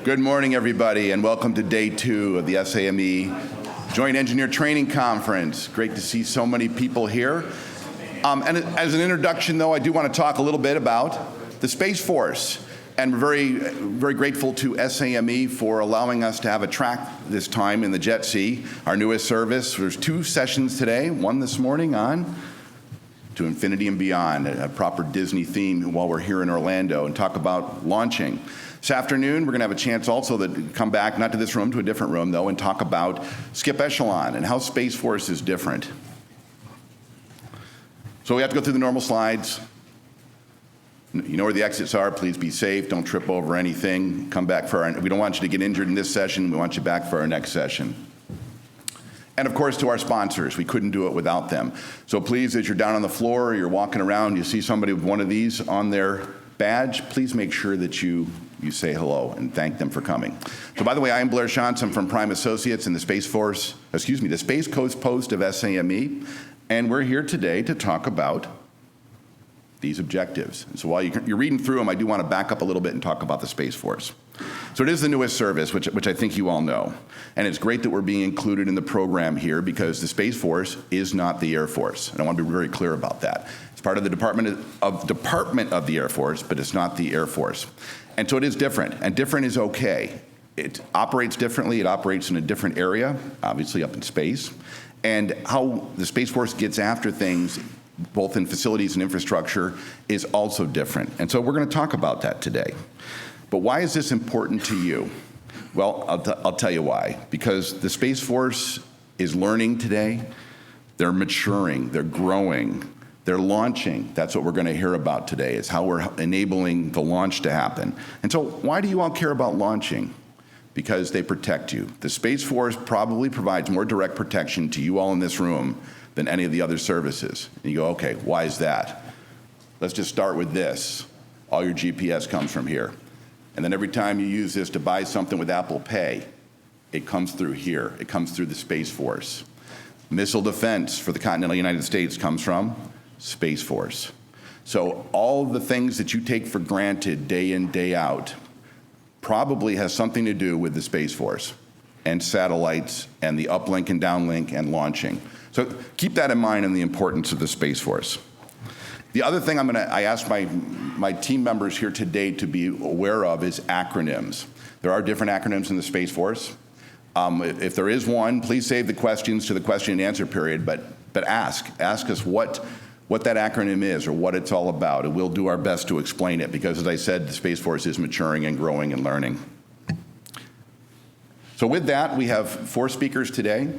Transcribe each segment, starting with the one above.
Good morning, everybody, and welcome to day 2 of the SAME Joint Engineer Training Conference. Great to see so many people here. And as an introduction, though, I do want to talk a little bit about the Space Force. And we're very grateful to SAME for allowing us to have a track this time in the JETC, our newest service. There's 2 sessions today, one this morning on To Infinity and Beyond, a proper Disney theme while we're here in Orlando, and talk about launching. This afternoon, we're going to have a chance also to come back, not to this room, to a different room, though, and talk about Skip Echelon and how Space Force is different. So we have to go through the normal slides. You know where the exits are. Please be safe. Don't trip over anything. Come back for we don't want you to get injured in this session. We want you back for our next session. And of course, to our sponsors. We couldn't do it without them. So please, as you're down on the floor or you're walking around, you see somebody with one of these on their badge, please make sure that you say hello and thank them for coming. So by the way, I am Blair Shantz. I'm from Prime Associates in the Space Coast Post of SAME. And we're here today to talk about these objectives. And so while you're reading through them, I do want to back up a little bit and talk about the Space Force. So it is the newest service, which I think you all know. And it's great that we're being included in the program here because the Space Force is not the Air Force. And I want to be very clear about that. It's part of the Department of the Air Force, but it's not the Air Force. And so it is different, and different is okay. It operates differently. It operates in a different area, obviously up in space. And how the Space Force gets after things, both in facilities and infrastructure, is also different. And so we're going to talk about that today. But why is this important to you? Well, I'll tell you why. Because the Space Force is learning today. They're maturing. They're growing. They're launching. That's what we're going to hear about today, is how we're enabling the launch to happen. And so why do you all care about launching? Because they protect you. The Space Force probably provides more direct protection to you all in this room than any of the other services. And you go, okay, why is that? Let's just start with this. All your GPS comes from here. And then every time you use this to buy something with Apple Pay, it comes through here. It comes through the Space Force. Missile defense for the continental United States comes from Space Force. So all the things that you take for granted day in, day out probably has something to do with the Space Force and satellites and the uplink and downlink and launching. So keep that in mind and the importance of the Space Force. The other thing I asked my team members here today to be aware of is acronyms. There are different acronyms in the Space Force. If there is one, please save the questions to the question and answer period, but ask us what that acronym is or what it's all about, and we'll do our best to explain it because, as I said, the Space Force is maturing and growing and learning. So with that, we have 4 speakers today.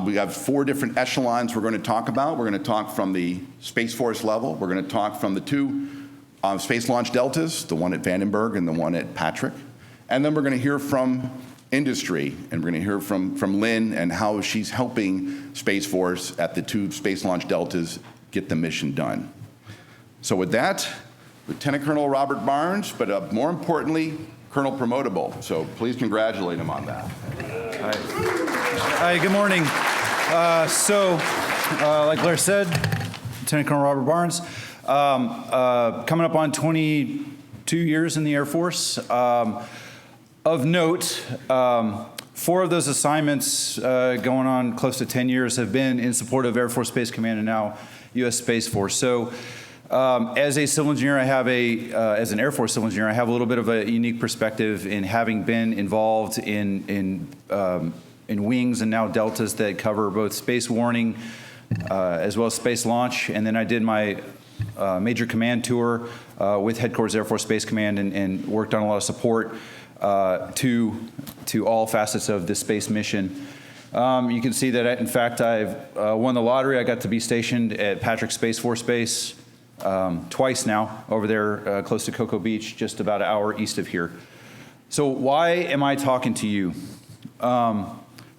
We have 4 different echelons we're going to talk about. We're going to talk from the Space Force level. We're going to talk from the 2 space launch deltas, the one at Vandenberg and the one at Patrick. And then we're going to hear from industry, and we're going to hear from Lynn and how she's helping Space Force at the 2 space launch deltas get the mission done. So with that, Lieutenant Colonel Robert Barnes, but more importantly, Colonel Promotable. So please congratulate him on that. Hi, good morning. Like Blair said, Lieutenant Colonel Robert Barnes, coming up on 22 years in the Air Force. Of note, 4 of those assignments going on close to 10 years have been in support of Air Force Space Command and now U.S. Space Force. So as a civil engineer, as an Air Force civil engineer, I have a little bit of a unique perspective in having been involved in wings and now deltas that cover both space warning as well as space launch. And then I did my major command tour with Headquarters Air Force Space Command and worked on a lot of support to all facets of the space mission. You can see that, in fact, I've won the lottery. I got to be stationed at Patrick Space Force Base twice now, over there close to Cocoa Beach, just about an hour east of here. So why am I talking to you?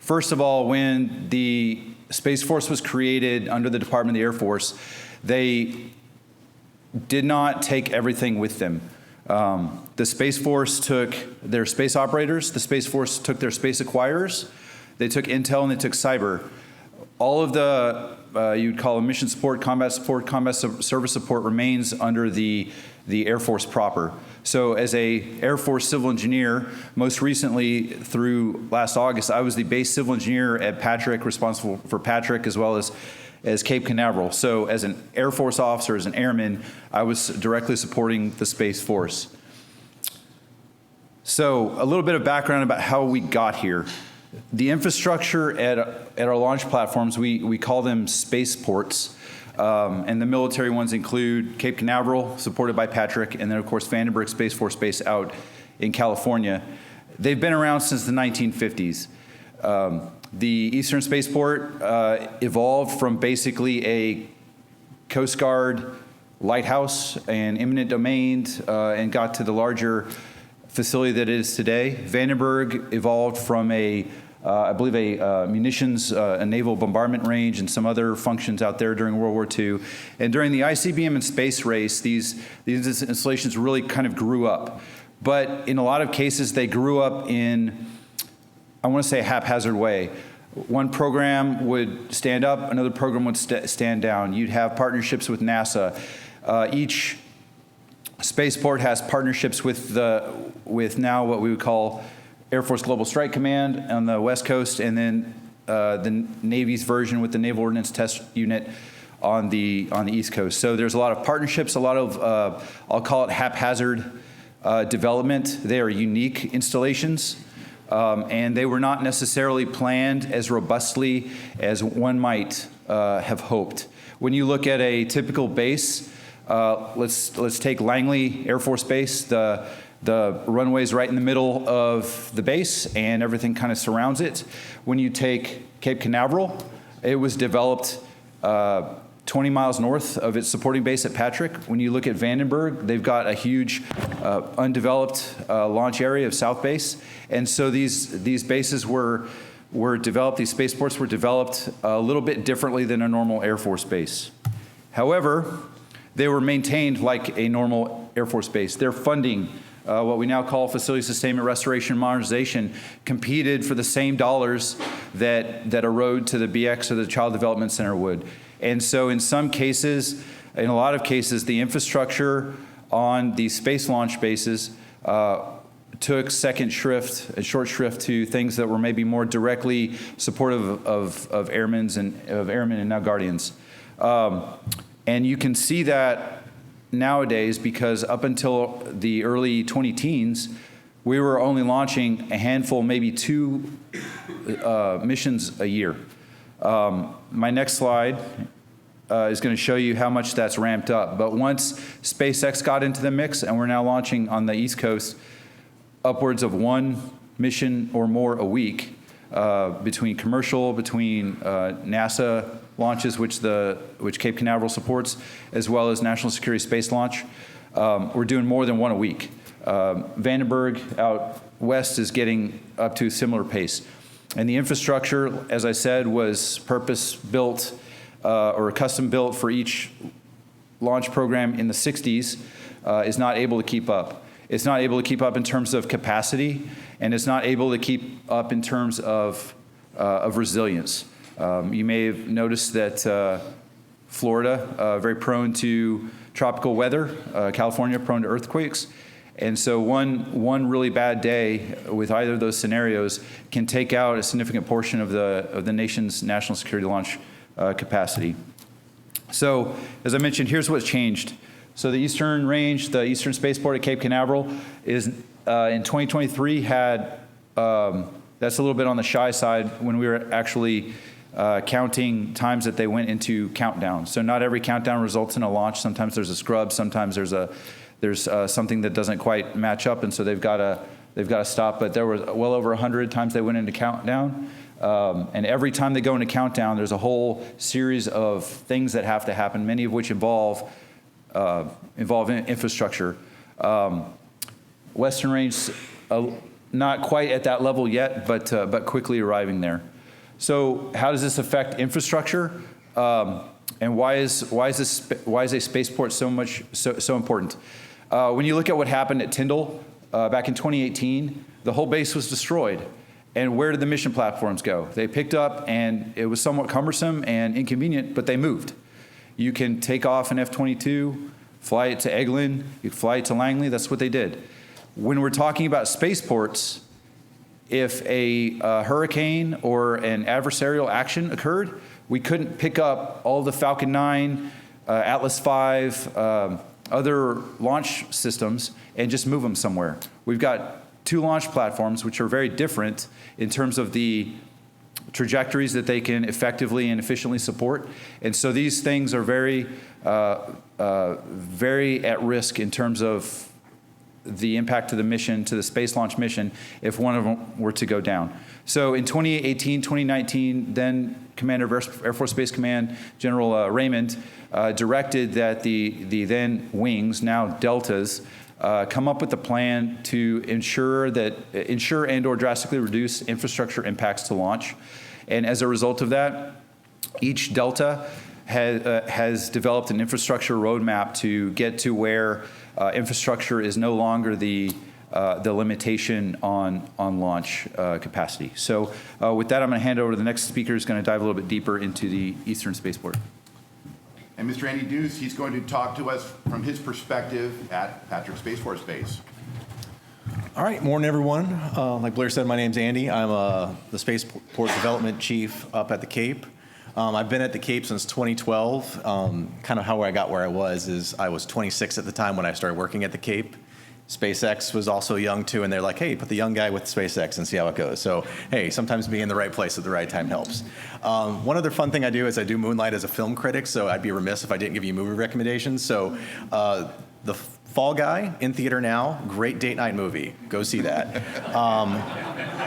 First of all, when the Space Force was created under the Department of the Air Force, they did not take everything with them. The Space Force took their space operators, the Space Force took their space acquirers, they took intel and they took cyber. all of the, you'd call them mission support, combat service support remains under the Air Force proper. So as a Air Force civil engineer, most recently through last August, I was the base civil engineer at Patrick, responsible for Patrick as well as Cape Canaveral. So as an Air Force officer, as an airman, I was directly supporting the Space Force. So a little bit of background about how we got here. The infrastructure at our launch platforms, we call them spaceports. And the military ones include Cape Canaveral, supported by Patrick, and then, of course, Vandenberg Space Force Base out in California. They've been around since the 1950s. The Eastern Spaceport evolved from basically a Coast Guard lighthouse and eminent domain and got to the larger facility that it is today. Vandenberg evolved from I believe a munitions, a naval bombardment range, and some other functions out there during World War II. And during the ICBM and space race, these installations really kind of grew up. But in a lot of cases, they grew up in, I want to say, a haphazard way. One program would stand up, another program would stand down. You'd have partnerships with NASA. Each spaceport has partnerships with now what we would call Air Force Global Strike Command on the West Coast, and then the Navy's version with the Naval Ordnance Test Unit on the East Coast. So there's a lot of partnerships, a lot of I'll call it haphazard development. They are unique installations, and they were not necessarily planned as robustly as one might have hoped. When you look at a typical base, let's take Langley Air Force Base. The runway's right in the middle of the base, and everything kind of surrounds it. When you take Cape Canaveral, it was developed 20 miles north of its supporting base at Patrick. When you look at Vandenberg, they've got a huge undeveloped launch area of South Base. And so these bases were developed, these spaceports were developed a little bit differently than a normal Air Force base. However, they were maintained like a normal Air Force base. Their funding, what we now call facility sustainment, restoration, and modernization, competed for the same dollars that a road to the BX or the Child Development Center would. And so in some cases, in a lot of cases, the infrastructure on these space launch bases took second shrift, a short shrift to things that were maybe more directly supportive of airmen and now Guardians. And you can see that nowadays, because up until the early 20-teens, we were only launching a handful, maybe 2 missions a year. My next slide is going to show you how much that's ramped up. But once SpaceX got into the mix, and we're now launching on the East Coast upwards of 1 mission or more a week, between commercial, between NASA launches, which Cape Canaveral supports, as well as National Security Space Launch. We're doing more than 1 a week. Vandenberg out west is getting up to a similar pace. And the infrastructure, as I said, was purpose-built or custom-built for each launch program in the 60s, is not able to keep up. It's not able to keep up in terms of capacity, and it's not able to keep up in terms of resilience. You may have noticed that Florida, very prone to tropical weather, California prone to earthquakes. And so one really bad day with either of those scenarios can take out a significant portion of the nation's national security launch capacity. So as I mentioned, here's what's changed. So the Eastern Range, the Eastern Spaceport at Cape Canaveral is in 2023 had, that's a little bit on the shy side when we were actually counting times that they went into countdown. So not every countdown results in a launch. Sometimes there's a scrub, sometimes there's something that doesn't quite match up, and so they've got to stop. But there were well over 100 times they went into countdown, and every time they go into countdown, there's a whole series of things that have to happen, many of which involve infrastructure. Western Range, not quite at that level yet, but quickly arriving there. So how does this affect infrastructure? And why is a spaceport so important? When you look at what happened at Tyndall back in 2018, the whole base was destroyed, And where did the mission platforms go? They picked up, and it was somewhat cumbersome and inconvenient, but they moved. You can take off an F-22, fly it to Eglin, you can fly it to Langley. That's what they did. When we're talking about spaceports, if a hurricane or an adversarial action occurred, we couldn't pick up all the Falcon 9, Atlas V, other launch systems and just move them somewhere. We've got 2 launch platforms, which are very different in terms of the trajectories that they can effectively and efficiently support. And so these things are very, very at risk in terms of the impact to the mission, to the space launch mission, if one of them were to go down. So in 2018, 2019, then Commander of Air Force Space Command, General Raymond, directed that the then wings, now deltas, come up with a plan to ensure and or drastically reduce infrastructure impacts to launch. And as a result of that, each delta has developed an infrastructure roadmap to get to where infrastructure is no longer the limitation on launch capacity. So with that, I'm going to hand over to the next speaker who's going to dive a little bit deeper into the Eastern Spaceport. And Mr. Andy Deuce, he's going to talk to us from his perspective at Patrick Space Force Base. All right, morning everyone. Like Blair said, my name's Andy. I'm the Spaceport Development Chief up at the Cape. I've been at the Cape since 2012. Kind of how I got where I was is I was 26 at the time when I started working at the Cape. SpaceX was also young too, and they're like, hey, put the young guy with SpaceX and see how it goes. So, hey, sometimes being in the right place at the right time helps. One other fun thing I do is I do moonlight as a film critic, so I'd be remiss if I didn't give you movie recommendations. So, The Fall Guy, in theater now, great date night movie. Go see that.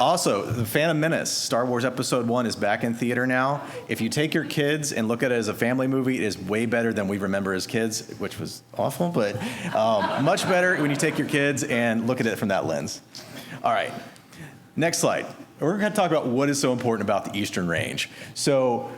Also, The Phantom Menace, Star Wars Episode 1 is back in theater now. If you take your kids and look at it as a family movie, it is way better than we remember as kids, which was awful, but much better when you take your kids and look at it from that lens. All right, next slide. We're going to talk about what is so important about the Eastern Range. So,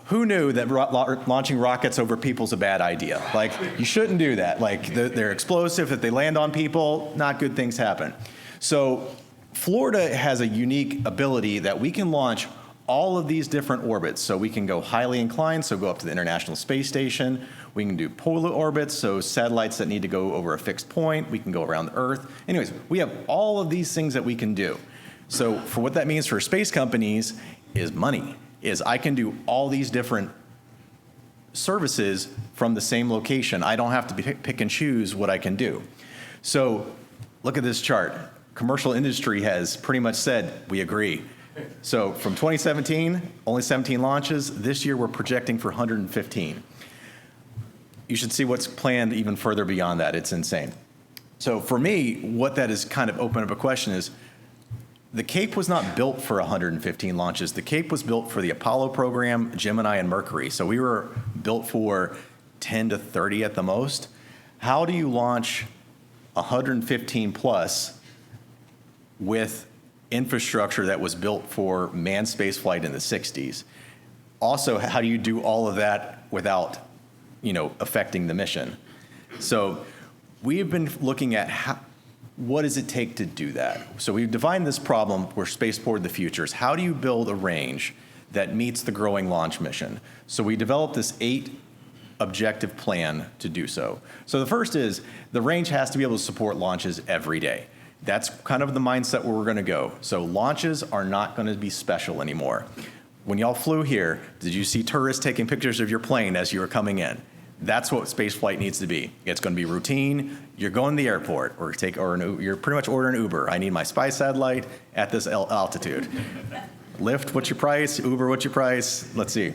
who knew that launching rockets over people is a bad idea? Like, you shouldn't do that. Like, they're explosive. If they land on people, not good things happen. So, Florida has a unique ability that we can launch all of these different orbits. So we can go highly inclined, so go up to the International Space Station. We can do polar orbits, so satellites that need to go over a fixed point. We can go around the Earth. Anyways, we have all of these things that we can do. So for what that means for space companies is money, is I can do all these different services from the same location. I don't have to pick and choose what I can do. So look at this chart. Commercial industry has pretty much said, we agree. So from 2017, only 17 launches. This year, we're projecting for 115. You should see what's planned even further beyond that. It's insane. So for me, what that has kind of opened up a question is, the Cape was not built for 115 launches. The Cape was built for the Apollo program, Gemini, and Mercury. So we were built for 10 to 30 at the most. How do you launch 115 plus with infrastructure that was built for manned spaceflight in the 60s? Also, how do you do all of that without, affecting the mission? So we've been looking at what does it take to do that? So we've defined this problem where Spaceport of the future is, how do you build a range that meets the growing launch mission? So we developed this 8-objective plan to do so. So the first is, the range has to be able to support launches every day. That's kind of the mindset where we're going to go. So launches are not going to be special anymore. When y'all flew here, did you see tourists taking pictures of your plane as you were coming in? That's what space flight needs to be. It's going to be routine. You're going to the airport, or you're pretty much ordering Uber. I need my spy satellite at this altitude. Lyft, what's your price? Uber, what's your price? Let's see.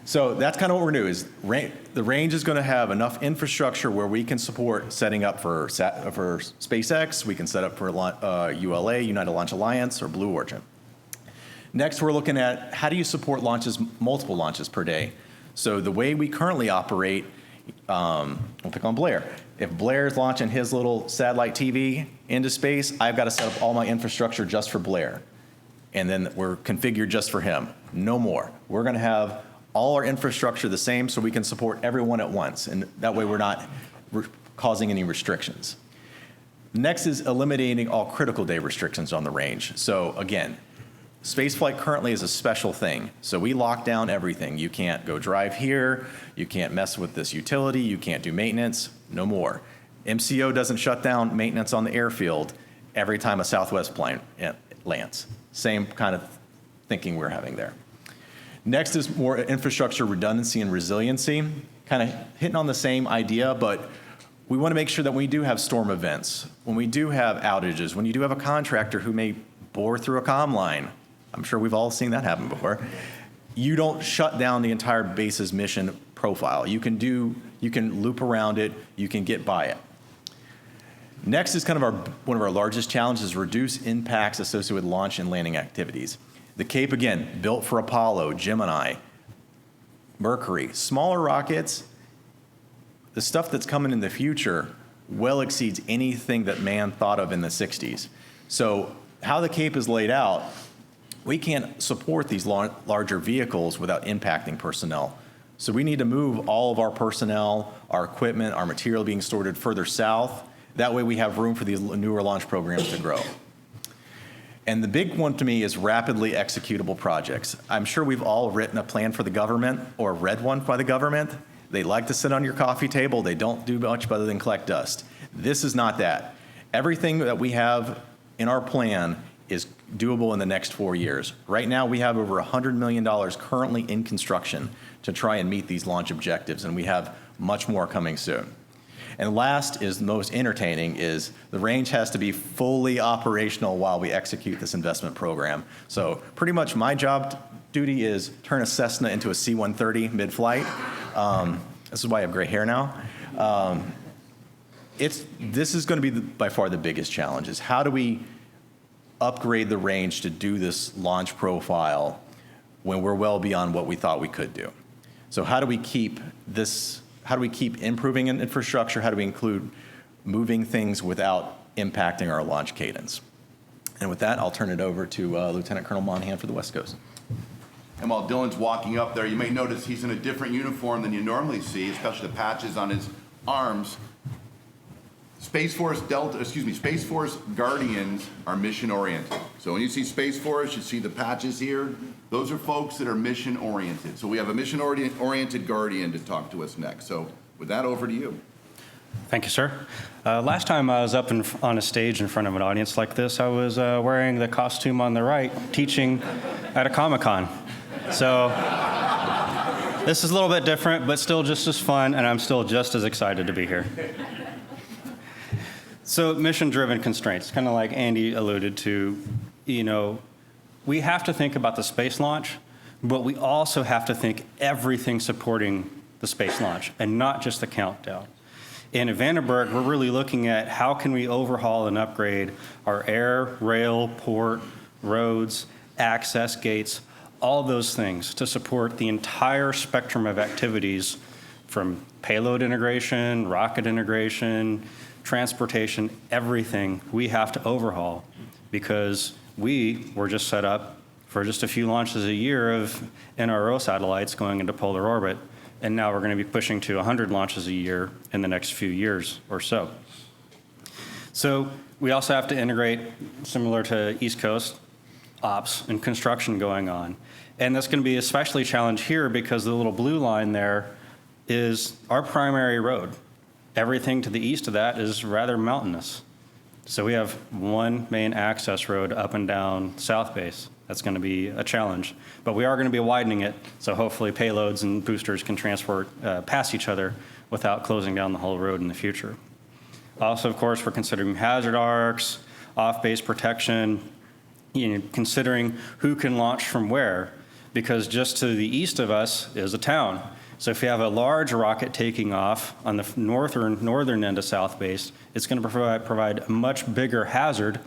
So that's kind of what we're going to do, is the range is going to have enough infrastructure where we can support setting up for SpaceX. We can set up for ULA, United Launch Alliance, or Blue Origin. Next, we're looking at how do you support launches, multiple launches per day. So the way we currently operate, we'll pick on Blair. If Blair's launching his little satellite TV into space, I've got to set up all my infrastructure just for Blair. And then we're configured just for him. No more. We're going to have all our infrastructure the same so we can support everyone at once. And that way we're not causing any restrictions. Next is eliminating all critical day restrictions on the range. So again, spaceflight currently is a special thing. So we lock down everything. You can't go drive here. You can't mess with this utility. You can't do maintenance. No more. MCO doesn't shut down maintenance on the airfield every time a Southwest plane lands. Same kind of thinking we're having there. Next is more infrastructure redundancy and resiliency, kind of hitting on the same idea, but we want to make sure that when we do have storm events, when we do have outages, when you do have a contractor who may bore through a comm line, I'm sure we've all seen that happen before, you don't shut down the entire base's mission profile. You can loop around it, you can get by it. Next is kind of one of our largest challenges, reduce impacts associated with launch and landing activities. The Cape, again, built for Apollo, Gemini, Mercury, smaller rockets. The stuff that's coming in the future well exceeds anything that man thought of in the 60s. So how the Cape is laid out, we can't support these larger vehicles without impacting personnel. So we need to move all of our personnel, our equipment, our material being stored further south. That way we have room for these newer launch programs to grow. And the big one to me is rapidly executable projects. I'm sure we've all written a plan for the government or read one by the government. They like to sit on your coffee table. They don't do much other than collect dust. This is not that. Everything that we have in our plan is doable in the next 4 years. Right now, we have over $100 million currently in construction to try and meet these launch objectives, and we have much more coming soon. And last is most entertaining is the range has to be fully operational while we execute this investment program. So pretty much my job duty is turn a Cessna into a C-130 mid-flight. This is why I have gray hair now. This is going to be by far the biggest challenge is how do we upgrade the range to do this launch profile when we're well beyond what we thought we could do? So how do we keep improving infrastructure? How do we include moving things without impacting our launch cadence? And with that, I'll turn it over to Lieutenant Colonel Monahan for the West Coast. And while Dylan's walking up there, you may notice he's in a different uniform than you normally see, especially the patches on his arms. Space Force Guardians are mission oriented. So when you see Space Force, you see the patches here. Those are folks that are mission oriented. So we have a mission oriented Guardian to talk to us next. So with that, over to you. Thank you, sir. Last time I was up on a stage in front of an audience like this, I was wearing the costume on the right, teaching at a Comic-Con. So this is a little bit different, but still just as fun, and I'm still just as excited to be here. So mission-driven constraints, kind of like Andy alluded to, we have to think about the space launch, but we also have to think everything supporting the space launch and not just the countdown. And at Vandenberg, we're really looking at how can we overhaul and upgrade our air, rail, port, roads, access gates, all those things to support the entire spectrum of activities from payload integration, rocket integration, transportation, everything we have to overhaul because we were just set up for just a few launches a year of NRO satellites going into polar orbit, and now we're going to be pushing to 100 launches a year in the next few years or so. So we also have to integrate, similar to East Coast, ops and construction going on. And that's going to be especially challenged here because the little blue line there is our primary road. Everything to the east of that is rather mountainous. So we have one main access road up and down South Base. That's going to be a challenge. But we are going to be widening it, so hopefully payloads and boosters can transport past each other without closing down the whole road in the future. Also, of course, we're considering hazard arcs, off-base protection, considering who can launch from where, because just to the east of us is a town. So if you have a large rocket taking off on the northern end of South Base, it's going to provide a much bigger hazard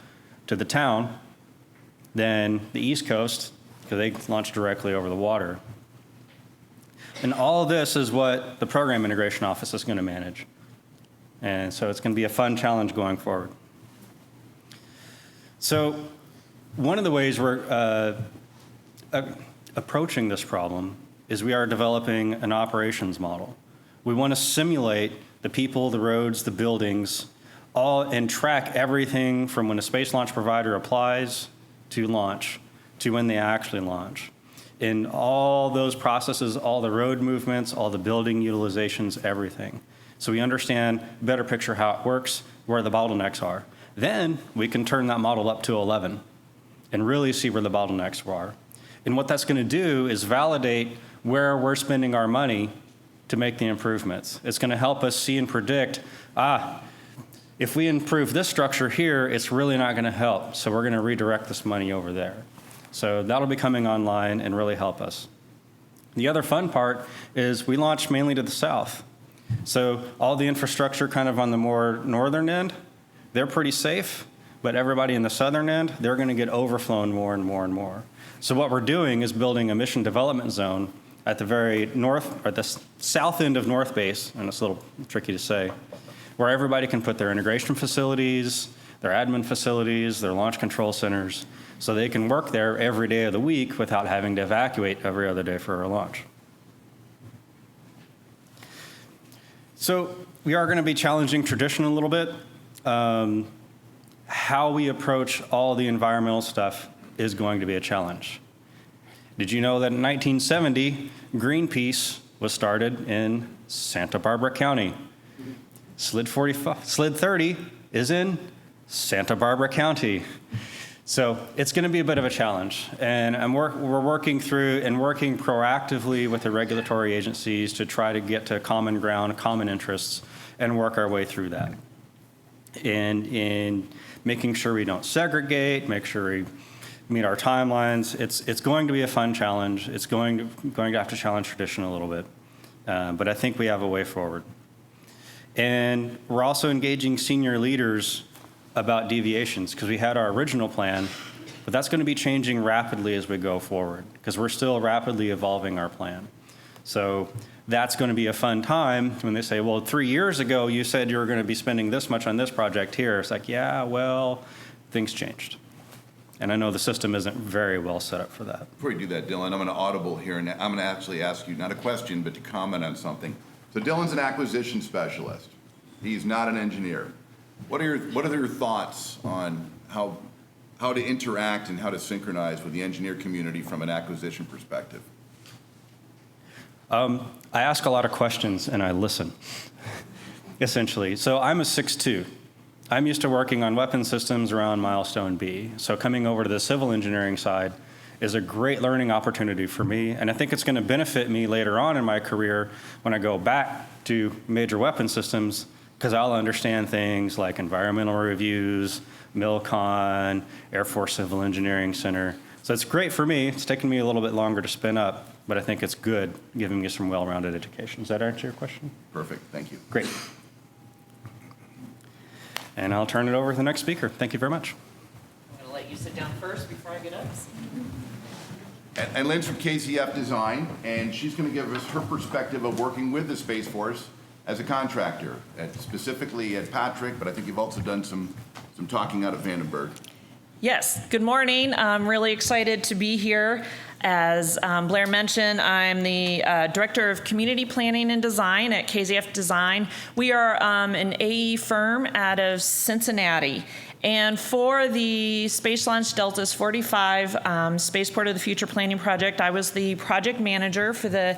to the town than the East Coast, because they launch directly over the water. And all of this is what the Program Integration Office is going to manage. And so it's going to be a fun challenge going forward. So one of the ways we're approaching this problem is we are developing an operations model. We want to simulate the people, the roads, the buildings, and track everything from when a space launch provider applies to launch to when they actually launch. In all those processes, all the road movements, all the building utilizations, everything. So we understand, better picture how it works, where the bottlenecks are. Then we can turn that model up to 11 and really see where the bottlenecks are. And what that's going to do is validate where we're spending our money to make the improvements. It's going to help us see and predict, if we improve this structure here, it's really not going to help. So we're going to redirect this money over there. So that'll be coming online and really help us. The other fun part is we launch mainly to the south. So all the infrastructure kind of on the more northern end, they're pretty safe, but everybody in the southern end, they're going to get overflown more and more and more. So what we're doing is building a mission development zone at the very north, or the south end of North Base, and it's a little tricky to say, where everybody can put their integration facilities, their admin facilities, their launch control centers, so they can work there every day of the week without having to evacuate every other day for a launch. So we are going to be challenging tradition a little bit. How we approach all the environmental stuff is going to be a challenge. Did you know that in 1970, Greenpeace was started in Santa Barbara County? Slid 30 is in Santa Barbara County. So it's going to be a bit of a challenge. And we're working through and working proactively with the regulatory agencies to try to get to common ground, common interests, and work our way through that. And in making sure we don't segregate, make sure we meet our timelines. It's going to be a fun challenge. It's going to have to challenge tradition a little bit. But I think we have a way forward. And we're also engaging senior leaders about deviations, because we had our original plan, but that's going to be changing rapidly as we go forward, because we're still rapidly evolving our plan. So that's going to be a fun time when they say, well, 3 years ago you said you were going to be spending this much on this project here. It's like, yeah, well, things changed. And I know the system isn't very well set up for that. Before you do that, Dylan, I'm going to audible here, and I'm going to actually ask you, not a question, but to comment on something. So Dylan's an acquisition specialist. He's not an engineer. What are your thoughts on how to interact and how to synchronize with the engineer community from an acquisition perspective? I ask a lot of questions and I listen, essentially. So I'm a 6'2". I'm used to working on weapon systems around Milestone B. So coming over to the civil engineering side is a great learning opportunity for me. And I think it's going to benefit me later on in my career when I go back to major weapon systems, because I'll understand things like environmental reviews, MILCON, Air Force Civil Engineering Center. So it's great for me. It's taken me a little bit longer to spin up, but I think it's good, giving me some well-rounded education. Does that answer your question? Perfect. Thank you. Great. And I'll turn it over to the next speaker. Thank you very much. I'm going to let you sit down first before I get up. And Lynn's from KCF Design, and she's going to give us her perspective of working with the Space Force as a contractor, specifically at Patrick, but I think you've also done some talking out at Vandenberg. Yes, good morning. I'm really excited to be here. As Blair mentioned, I'm the Director of Community Planning and Design at KZF Design. We are an AE firm out of Cincinnati. And for the Space Launch Delta's 45 Spaceport of the Future Planning Project, I was the project manager for the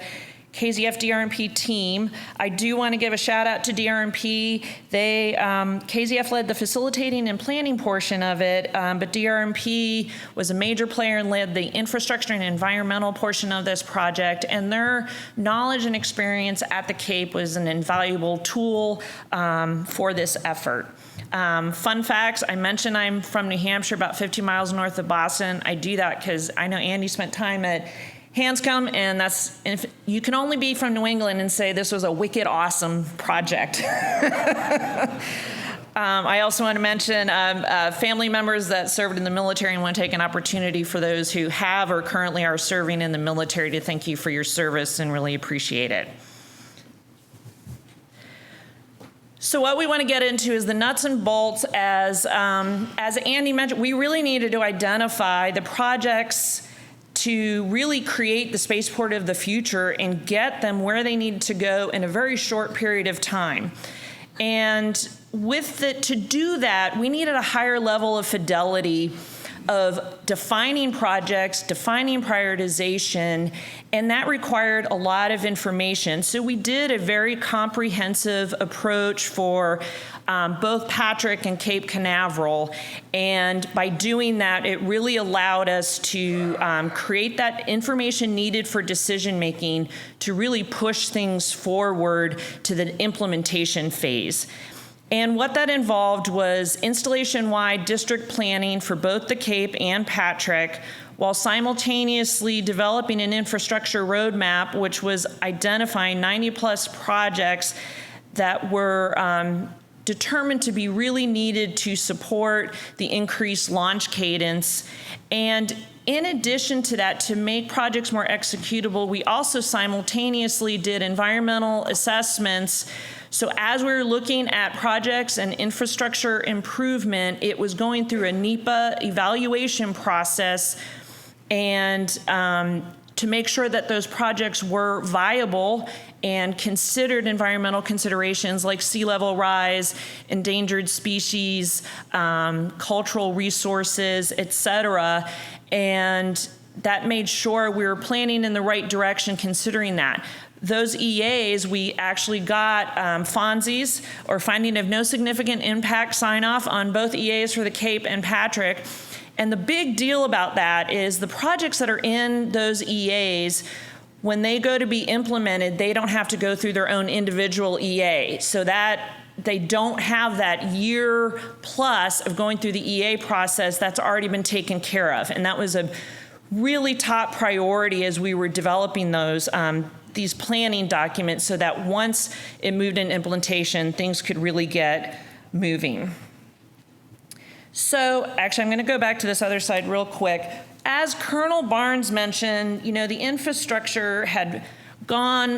KZF DRMP team. I do want to give a shout out to DRMP. KZF led the facilitating and planning portion of it, but DRMP was a major player and led the infrastructure and environmental portion of this project, and their knowledge and experience at the Cape was an invaluable tool for this effort. Fun facts, I mentioned I'm from New Hampshire, about 50 miles north of Boston. I do that because I know Andy spent time at Hanscom, and if you can only be from New England and say this was a wicked awesome project. I also want to mention family members that served in the military, and want to take an opportunity for those who have or currently are serving in the military to thank you for your service and really appreciate it. So what we want to get into is the nuts and bolts. As Andy mentioned, we really needed to identify the projects to really create the spaceport of the future and get them where they need to go in a very short period of time. And to do that, we needed a higher level of fidelity of defining projects, defining prioritization, and that required a lot of information. So we did a very comprehensive approach for both Patrick and Cape Canaveral, and by doing that, it really allowed us to create that information needed for decision making to really push things forward to the implementation phase. And what that involved was installation-wide district planning for both the Cape and Patrick, while simultaneously developing an infrastructure roadmap, which was identifying 90-plus projects that were determined to be really needed to support the increased launch cadence. And in addition to that, to make projects more executable, we also simultaneously did environmental assessments. So as we were looking at projects and infrastructure improvement, it was going through a NEPA evaluation process and to make sure that those projects were viable and considered environmental considerations like sea level rise, endangered species, cultural resources, et cetera. And that made sure we were planning in the right direction considering that. Those EAs, we actually got FONSIs, or finding of no significant impact sign-off on both EAs for the Cape and Patrick. And the big deal about that is the projects that are in those EAs, when they go to be implemented, they don't have to go through their own individual EA. So that they don't have that year plus of going through the EA process that's already been taken care of. And that was a really top priority as we were developing these planning documents, so that once it moved in implementation, things could really get moving. So actually, I'm going to go back to this other side real quick. As Colonel Barnes mentioned, the infrastructure had gone,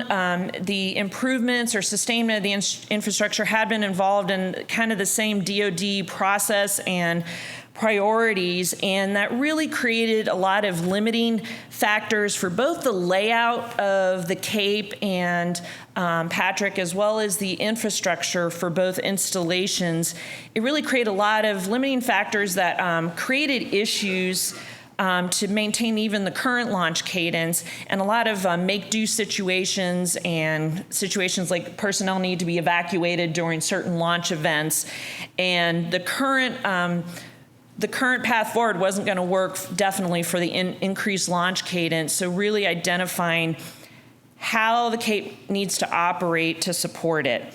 the improvements or sustainment of the infrastructure had been involved in kind of the same DoD process and priorities, and that really created a lot of limiting factors for both the layout of the Cape and Patrick, as well as the infrastructure for both installations. It really created a lot of limiting factors that created issues to maintain even the current launch cadence, and a lot of make-do situations and situations like personnel need to be evacuated during certain launch events. And the current path forward wasn't going to work definitely for the increased launch cadence, so really identifying how the Cape needs to operate to support it.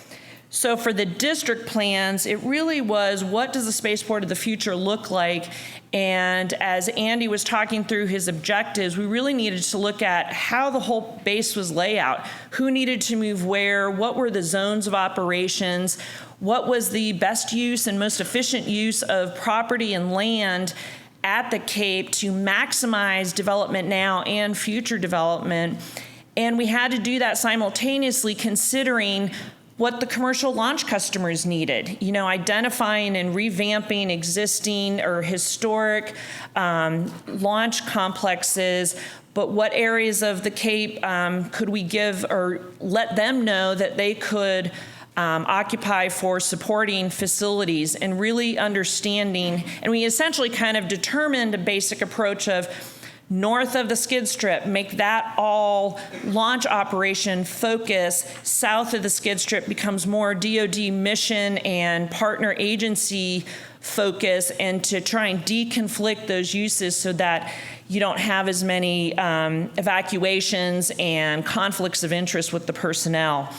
So for the district plans, it really was, what does the spaceport of the future look like? And as Andy was talking through his objectives, we really needed to look at how the whole base was laid out, who needed to move where, what were the zones of operations, what was the best use and most efficient use of property and land at the Cape to maximize development now and future development. And we had to do that simultaneously considering what the commercial launch customers needed, identifying and revamping existing or historic launch complexes, but what areas of the Cape could we give or let them know that they could occupy for supporting facilities, and really understanding, and we essentially kind of determined a basic approach of north of the skid strip, make that all launch operation focus. South of the skid strip becomes more DoD mission and partner agency focus, and to try and deconflict those uses so that you don't have as many evacuations and conflicts of interest with the personnel.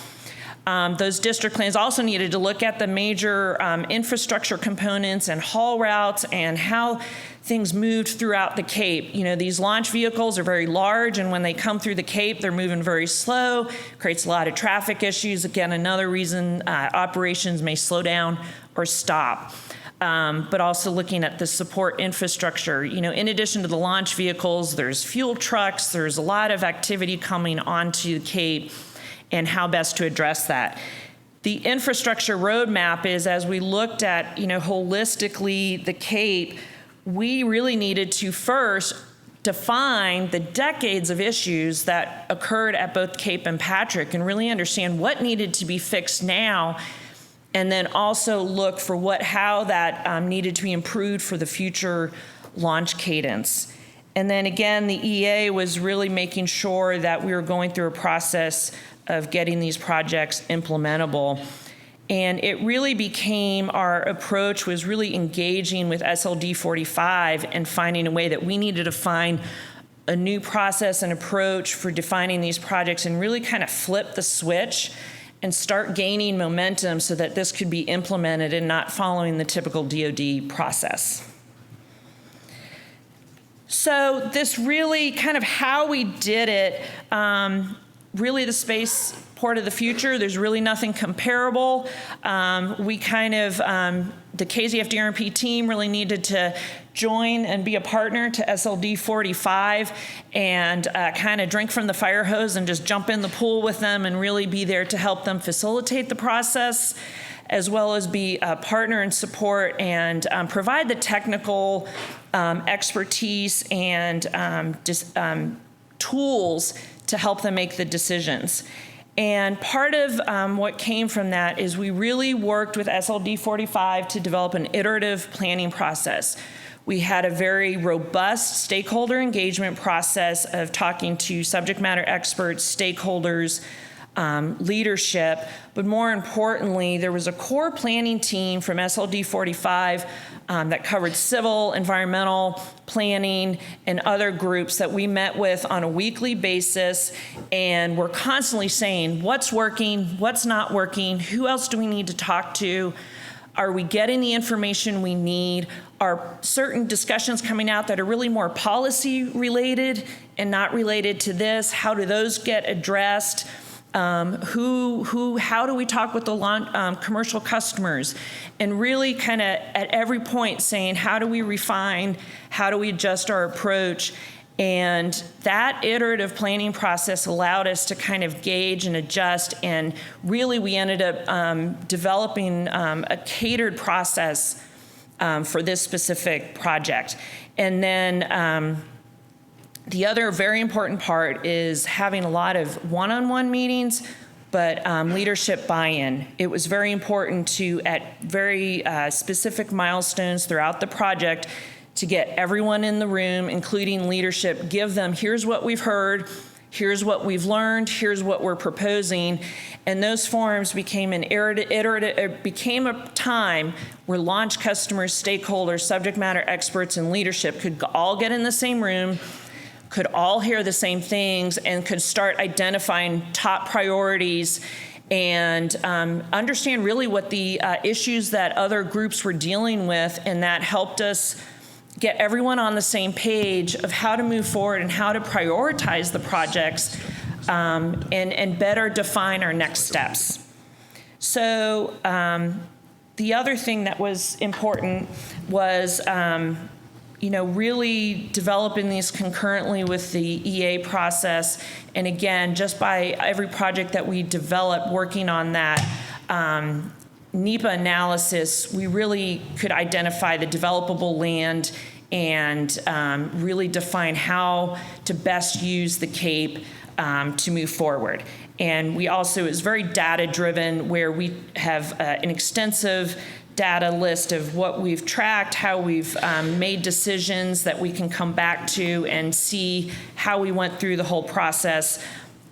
Those district plans also needed to look at the major infrastructure components and haul routes and how things moved throughout the Cape. These launch vehicles are very large, and when they come through the Cape, they're moving very slow, creates a lot of traffic issues. Again, another reason operations may slow down or stop. But also looking at the support infrastructure. In addition to the launch vehicles, there's fuel trucks, there's a lot of activity coming onto the Cape, and how best to address that. The infrastructure roadmap is, as we looked at, holistically the Cape, we really needed to first define the decades of issues that occurred at both Cape and Patrick and really understand what needed to be fixed now, and then also look for how that needed to be improved for the future launch cadence. And then again, the EA was really making sure that we were going through a process of getting these projects implementable. And it really became, our approach was really engaging with SLD 45 and finding a way that we needed to find a new process and approach for defining these projects and really kind of flip the switch and start gaining momentum so that this could be implemented and not following the typical DoD process. So this really kind of how we did it, really the spaceport of the future, there's really nothing comparable. We kind of, the KZF DRMP team really needed to join and be a partner to SLD 45 and kind of drink from the fire hose and just jump in the pool with them and really be there to help them facilitate the process, as well as be a partner and support and provide the technical expertise and tools to help them make the decisions. And part of what came from that is we really worked with SLD 45 to develop an iterative planning process. We had a very robust stakeholder engagement process of talking to subject matter experts, stakeholders, leadership, but more importantly, there was a core planning team from SLD 45 that covered civil, environmental, planning, and other groups that we met with on a weekly basis, and we're constantly saying what's working, what's not working, who else do we need to talk to, are we getting the information we need, are certain discussions coming out that are really more policy related and not related to this, how do those get addressed? How do we talk with the commercial customers? And really kind of at every point saying, how do we refine, how do we adjust our approach? And that iterative planning process allowed us to kind of gauge and adjust, and really we ended up developing a catered process for this specific project. And then the other very important part is having a lot of one-on-one meetings, but leadership buy-in. It was very important to, at very specific milestones throughout the project, to get everyone in the room, including leadership, give them, here's what we've heard, here's what we've learned, here's what we're proposing. And those forums became it became a time where launch customers, stakeholders, subject matter experts, and leadership could all get in the same room, could all hear the same things, and could start identifying top priorities and understand really what the issues that other groups were dealing with, and that helped us get everyone on the same page of how to move forward and how to prioritize the projects and better define our next steps. So the other thing that was important was really developing these concurrently with the EA process. And again, just by every project that we developed working on that NEPA analysis, we really could identify the developable land and really define how to best use the Cape to move forward. And we also, it was very data-driven, where we have an extensive data list of what we've tracked, how we've made decisions that we can come back to and see how we went through the whole process.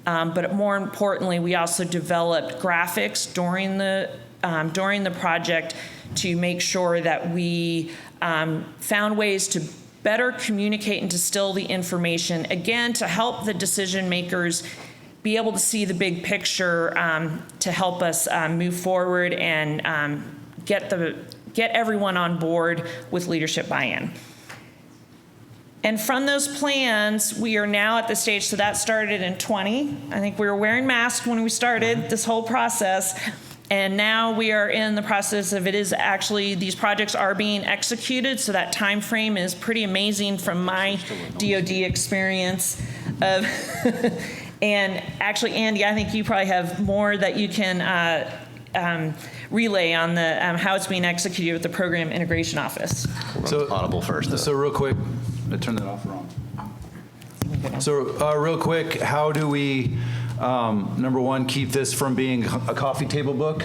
But more importantly, we also developed graphics during the project to make sure that we found ways to better communicate and distill the information, again, to help the decision makers be able to see the big picture, to help us move forward and get everyone on board with leadership buy-in. And from those plans, we are now at the stage, so that started in 20. I think we were wearing masks when we started this whole process. And now we are in the process of, it is actually, these projects are being executed, so that time frame is pretty amazing from my DoD experience. And actually, Andy, I think you probably have more that you can relay on the how it's being executed with the Program Integration Office. So Audible first. So real quick, I turned that off wrong. So real quick, how do we, number one, keep this from being a coffee table book?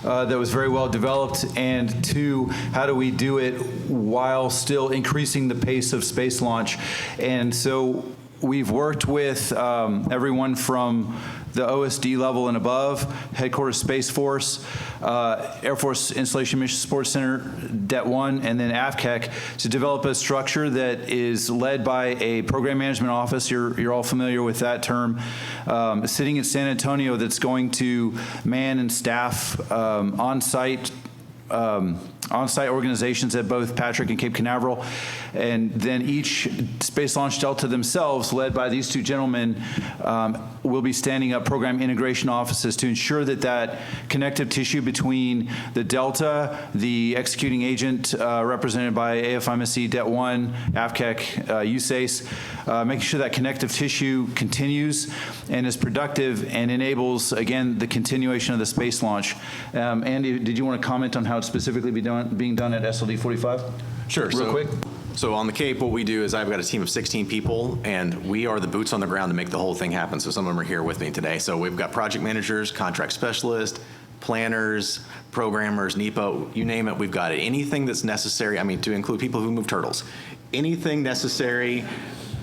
that was very well developed, and two, how do we do it while still increasing the pace of space launch? And so we've worked with everyone from the OSD level and above, Headquarters Space Force, Air Force Installation Mission Support Center, DET-1, and then AFCEC to develop a structure that is led by a program management office. You're all familiar with that term, sitting in San Antonio, that's going to man and staff on-site organizations at both Patrick and Cape Canaveral, and then each Space Launch Delta themselves, led by these two gentlemen, will be standing up program integration offices to ensure that that connective tissue between the Delta, the executing agent represented by AFIMSC, DET-1, AFCEC, USACE, making sure that connective tissue continues and is productive and enables, again, the continuation of the space launch. Andy, did you want to comment on how it's specifically being done at SLD 45? Sure. Real quick. So on the Cape, what we do is I've got a team of 16 people, and we are the boots on the ground to make the whole thing happen. So some of them are here with me today. So we've got project managers, contract specialists, planners, programmers, NEPA, you name it, we've got it. Anything that's necessary, I mean, to include people who move turtles. Anything necessary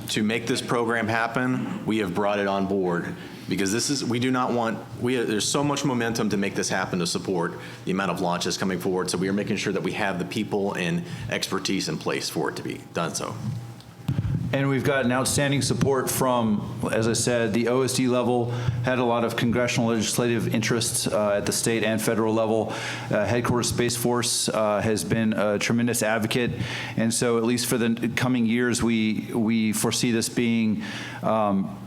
to make this program happen, we have brought it on board. Because this is, we do not want, there's so much momentum to make this happen to support the amount of launches coming forward. So we are making sure that we have the people and expertise in place for it to be done so. And we've got an outstanding support from, as I said, the OSD level, had a lot of congressional legislative interests at the state and federal level. Headquarters Space Force has been a tremendous advocate. And so at least for the coming years, we foresee this being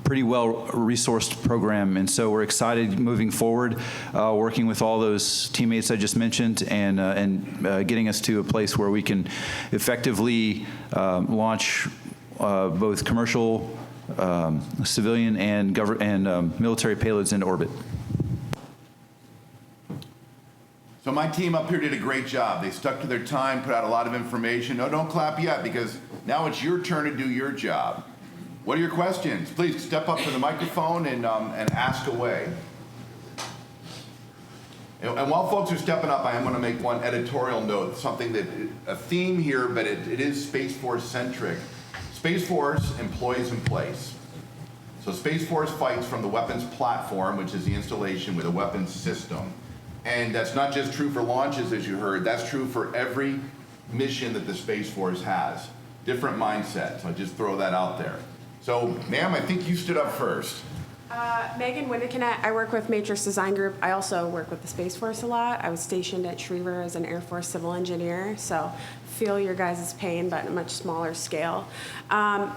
pretty well resourced program. And so we're excited moving forward, working with all those teammates I just mentioned and getting us to a place where we can effectively launch both commercial, civilian, and military payloads into orbit. So my team up here did a great job. They stuck to their time, put out a lot of information. No, don't clap yet, because now it's your turn to do your job. What are your questions? Please step up to the microphone and ask away. And while folks are stepping up, I am going to make one editorial note, something that, a theme here, but it is Space Force centric. Space Force employs in place. So Space Force fights from the weapons platform, which is the installation with a weapons system. And that's not just true for launches, as you heard. That's true for every mission that the Space Force has. Different mindset. So I'll just throw that out there. So, ma'am, I think you stood up first. Megan Winnickennett, I work with Matrix Design Group. I also work with the Space Force a lot. I was stationed at Schriever as an Air Force civil engineer, so feel your guys' pain, but on a much smaller scale.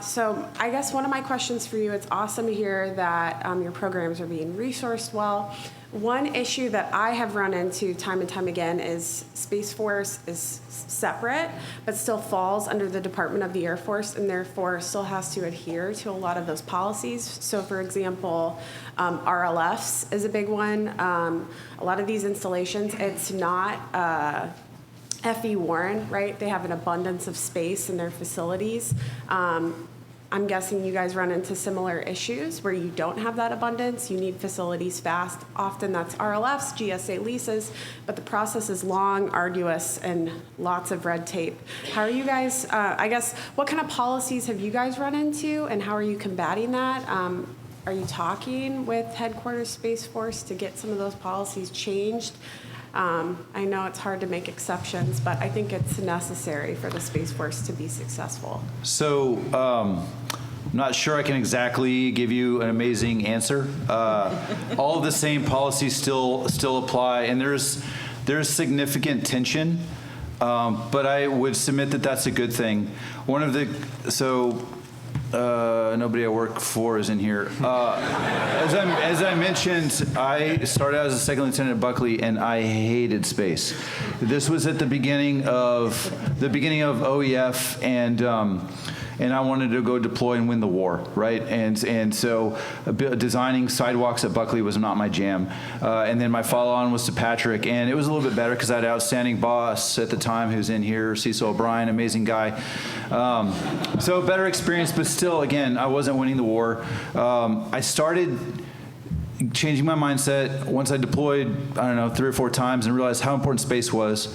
So I guess one of my questions for you, it's awesome to hear that your programs are being resourced well. One issue that I have run into time and time again is Space Force is separate, but still falls under the Department of the Air Force, and therefore still has to adhere to a lot of those policies. So for example, RLFs is a big one. A lot of these installations, it's not F.E. Warren, right? They have an abundance of space in their facilities. I'm guessing you guys run into similar issues where you don't have that abundance. You need facilities fast. Often that's RLFs, GSA leases, but the process is long, arduous, and lots of red tape. How are you guys, I guess, what kind of policies have you guys run into, and how are you combating that? Are you talking with Headquarters Space Force to get some of those policies changed? I know it's hard to make exceptions, but I think it's necessary for the Space Force to be successful. So, I'm not sure I can exactly give you an amazing answer. All of the same policies still apply, and there's significant tension, but I would submit that that's a good thing. Nobody I work for is in here. As I mentioned, I started out as a second lieutenant at Buckley, and I hated space. This was at the beginning of OEF, and I wanted to go deploy and win the war, right? And so designing sidewalks at Buckley was not my jam. And then my follow-on was to Patrick, and it was a little bit better because I had an outstanding boss at the time who's in here, Cecil O'Brien, amazing guy. So better experience, but still, again, I wasn't winning the war. I started changing my mindset once I deployed, I don't know, 3 or 4 times and realized how important space was.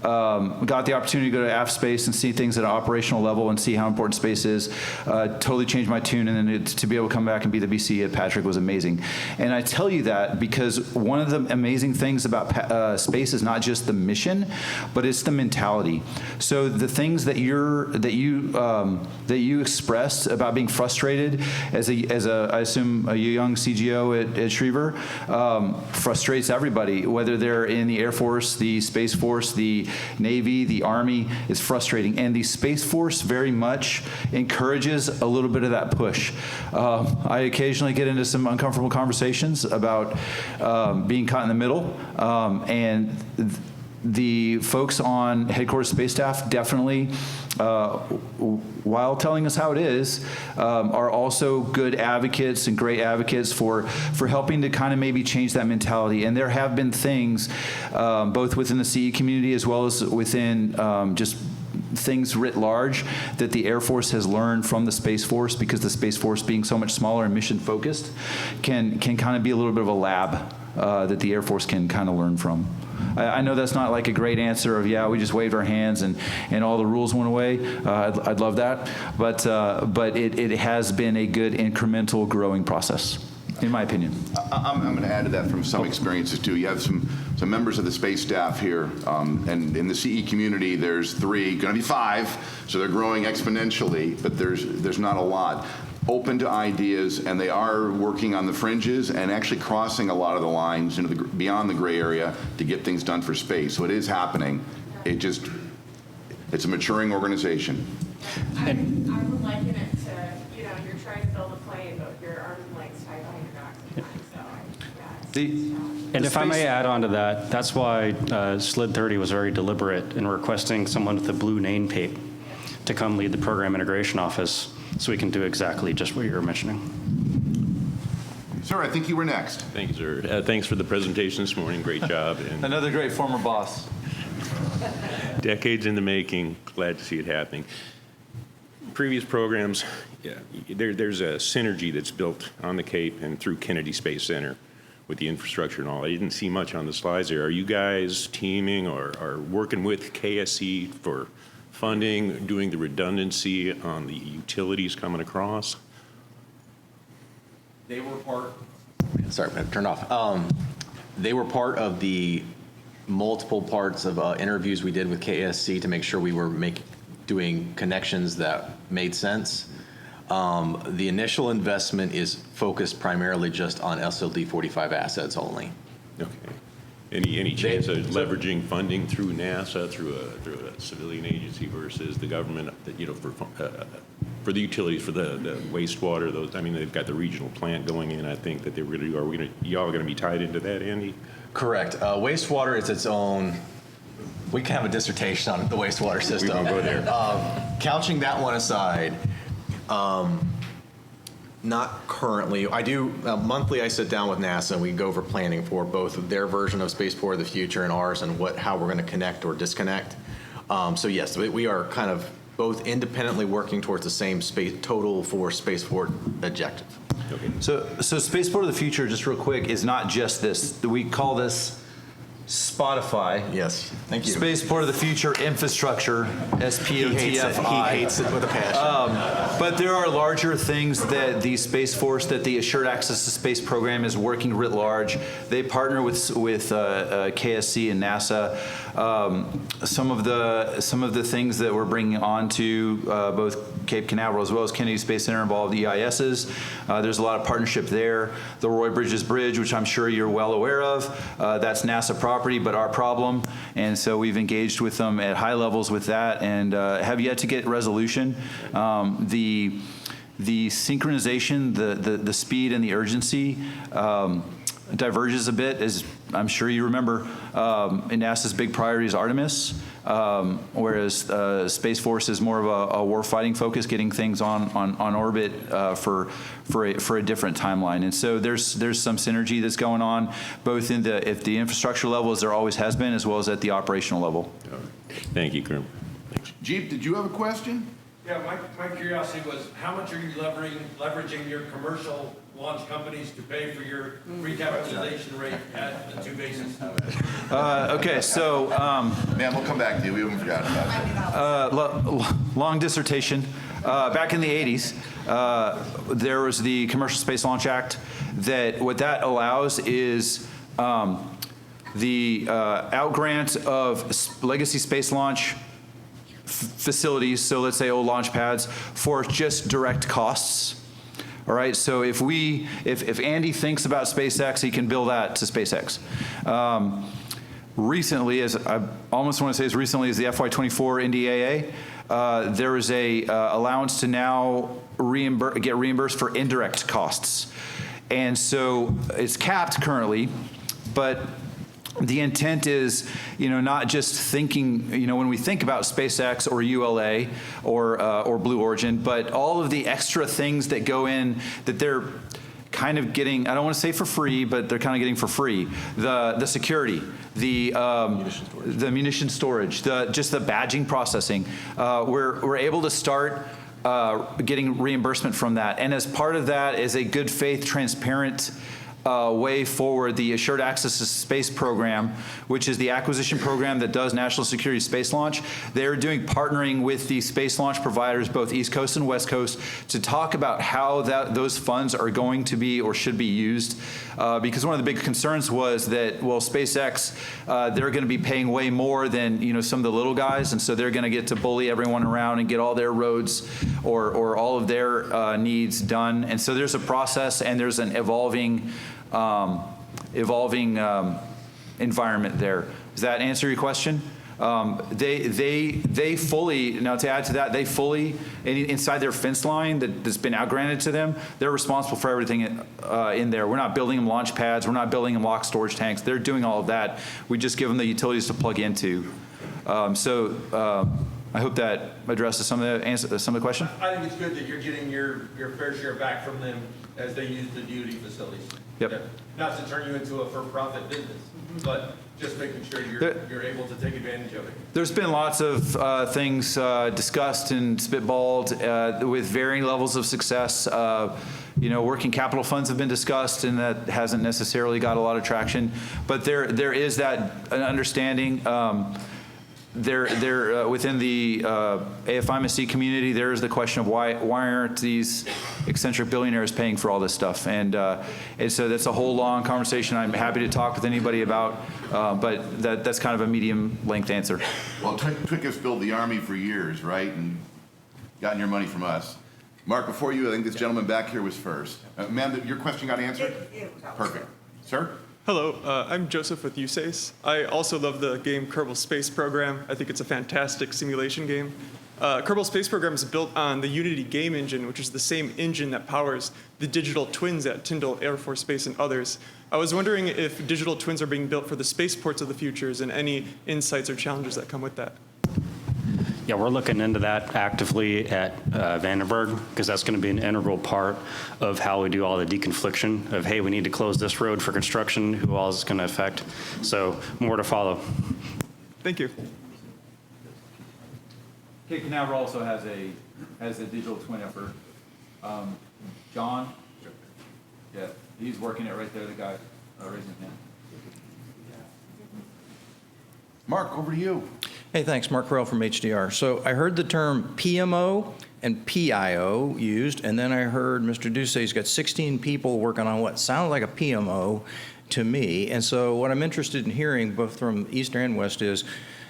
Got the opportunity to go to AF Space and see things at an operational level and see how important space is. Totally changed my tune, and then to be able to come back and be the VC at Patrick was amazing. And I tell you that because one of the amazing things about space is not just the mission, but it's the mentality. So the things that you expressed about being frustrated as a I assume a young CGO at Schriever frustrates everybody, whether they're in the Air Force, the Space Force, the Navy, the Army. Is frustrating. And the Space Force very much encourages a little bit of that push. I occasionally get into some uncomfortable conversations about being caught in the middle, and the folks on headquarters space staff definitely, while telling us how it is, are also good advocates and great advocates for helping to kind of maybe change that mentality. And there have been things, both within the CE community as well as within just things writ large, that the Air Force has learned from the Space Force, because the Space Force, being so much smaller and mission focused, can kind of be a little bit of a lab that the Air Force can kind of learn from. I know that's not like a great answer of, yeah, we just waved our hands and all the rules went away. I'd love that. But it has been a good incremental growing process, in my opinion. I'm going to add to that from some experiences too. You have some members of the space staff here, and in the CE community, there's 3, going to be 5, so they're growing exponentially, but there's not a lot. Open to ideas, and they are working on the fringes and actually crossing a lot of the lines into beyond the gray area to get things done for space. So it is happening. It's a maturing organization. I would liken it to, you're trying to build a plane, but your arms and legs tied behind your back sometimes. So, And if I may add on to that, that's why SLID 30 was very deliberate in requesting someone with a blue nameplate to come lead the program integration office, so we can do exactly just what you were mentioning. Sir, I think you were next. Thank you, sir. Thanks for the presentation this morning. Great job. And Another great former boss. decades in the making. Glad to see it happening. Previous programs, there's a synergy that's built on the Cape and through Kennedy Space Center with the infrastructure and all. I didn't see much on the slides there. Are you guys teaming or working with KSC for funding, doing the redundancy on the utilities coming across? They were part. Sorry, I turned off. They were part of the multiple parts of interviews we did with KSC to make sure we were doing connections that made sense. The initial investment is focused primarily just on SLD 45 assets only. Okay. Any chance of leveraging funding through NASA, through a civilian agency versus the government, for the utilities, for the wastewater, those? I mean, they've got the regional plant going in. I think that they were going to do. Y'all going to be tied into that, Andy? Correct. Wastewater is its own. We can have a dissertation on the wastewater system. We won't go there. Couching that one aside, not currently. I do monthly. I sit down with NASA and we go over planning for both their version of Spaceport of the future and ours, and how we're going to connect or disconnect. So yes, we are kind of both independently working towards the same total for Spaceport objective. Okay. So Spaceport of the Future, just real quick, is not just this. We call this Spotify. Yes, thank you. Spaceport of the Future Infrastructure, SPOTFI. He hates it with a passion. But there are larger things that the Space Force, that the Assured Access to Space program is working writ large. They partner with KSC and NASA. Some of the things that we're bringing on to both Cape Canaveral as well as Kennedy Space Center involved EISs. There's a lot of partnership there. The Roy Bridges Bridge, which I'm sure you're well aware of, that's NASA property, but our problem. And so we've engaged with them at high levels with that, and have yet to get resolution. The synchronization, the speed and the urgency diverges a bit, as I'm sure you remember. NASA's big priority is Artemis, whereas Space Force is more of a war-fighting focus, getting things on orbit for a different timeline. And so there's some synergy that's going on, both at the infrastructure level, as there always has been, as well as at the operational level. All right. Thank you, Grim. Thanks. Jeep, did you have a question? Yeah, my curiosity was, how much are you leveraging your commercial launch companies to pay for your recapitalization rate at the two bases? Okay, so Man, we'll come back to you. We haven't forgotten about you. long dissertation. Back in the 80s, there was the Commercial Space Launch Act. What that allows is the outgrant of legacy space launch facilities, so let's say old launch pads, for just direct costs. All right, so if Andy thinks about SpaceX, he can bill that to SpaceX. Recently, as I almost want to say as recently as the FY24 NDAA, there is a allowance to now get reimbursed for indirect costs. And so it's capped currently, but the intent is, not just thinking, when we think about SpaceX or ULA or Blue Origin, but all of the extra things that go in that they're kind of getting, I don't want to say for free, but they're kind of getting for free. The security, the munition storage, just the badging processing. We're able to start getting reimbursement from that. And as part of that is a good faith, transparent way forward, the Assured Access to Space program, which is the acquisition program that does national security space launch. They're partnering with the space launch providers, both East Coast and West Coast, to talk about how those funds are going to be or should be used. Because one of the big concerns was that, well, SpaceX, they're going to be paying way more than some of the little guys, and so they're going to get to bully everyone around and get all their roads or all of their needs done. And so there's a process, and there's an evolving environment there. Does that answer your question? They fully, now to add to that, they fully, inside their fence line that's been outgranted to them, they're responsible for everything in there. We're not building them launch pads. We're not building them locked storage tanks. They're doing all of that. We just give them the utilities to plug into. I hope that addresses some of the question. I think it's good that you're getting your fair share back from them as they use the DoD facilities. Yep. Not to turn you into a for-profit business, but just making sure you're able to take advantage of it. There's been lots of things discussed and spitballed with varying levels of success. Working capital funds have been discussed, and that hasn't necessarily got a lot of traction. But there is that understanding. Within the AFIMSC community, there is the question of why aren't these eccentric billionaires paying for all this stuff? And so that's a whole long conversation I'm happy to talk with anybody about, but that's kind of a medium-length answer. Well, Twick has built the Army for years, right? And gotten your money from us. Mark, before you, I think this gentleman back here was first. Ma'am, your question got answered? Perfect. Sir? Hello, I'm Joseph with USACE. I also love the game Kerbal Space Program. I think it's a fantastic simulation game. Kerbal Space Program is built on the Unity game engine, which is the same engine that powers the digital twins at Tyndall Air Force Base and others. I was wondering if digital twins are being built for the spaceports of the futures and any insights or challenges that come with that. Yeah, we're looking into that actively at Vandenberg, because that's going to be an integral part of how we do all the deconfliction of, hey, we need to close this road for construction, who all is this going to affect. So more to follow. Thank you. Cape Canaveral also has a digital twin effort. John? Yeah, he's working it right there, the guy raising his hand. Mark, over to you. Hey, thanks. Mark Correll from HDR. So I heard the term PMO and PIO used, and then I heard Mr. Ducey's got 16 people working on what sounded like a PMO to me. And so what I'm interested in hearing, both from East and West, is